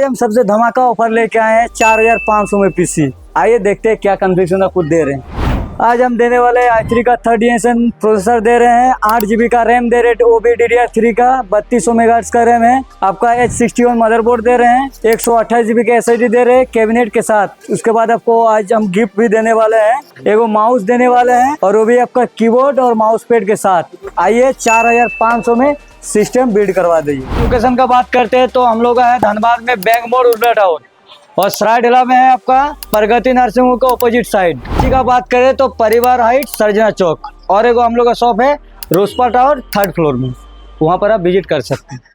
हम सबसे धमाका ऑफर लेके आए हैं 4500 में पीसी। आइए देखते हैं क्या कन्फिग्रेशन खुद दे रहे हैं। आज हम देने वाले हैं i3 का 3rd जनरेशन प्रोसेसर दे रहे हैं, 8GB का रैम दे रहे हैं, OBDDR3 का 3200 मेगाहर्ट्ज का रैम है। आपका H61 मदरबोर्ड दे रहे हैं, 128GB का SSD दे रहे हैं कैबिनेट के साथ। उसके बाद आपको आज हम गिफ्ट भी देने वाले हैं, एगो माउस देने वाले हैं और वो भी आपका कीबोर्ड और माउस पैड के साथ। आइए 4500 में सिस्टम बिल्ड करवा दीजिए। लोकेशन का बात करते हैं तो हम लोग है धनबाद में बैंक मोड़ उर्ला टाउन और सरायढेला में है आपका प्रगति नर्सिंग होम का ऑपोजिट साइड। इसी का बात करें तो परिवार हाइट सर्जना चौक और एगो हम लोग का शॉप है रोसपा टावर 3rd फ्लोर में, वहाँ पर आप विजिट कर सकते हैं।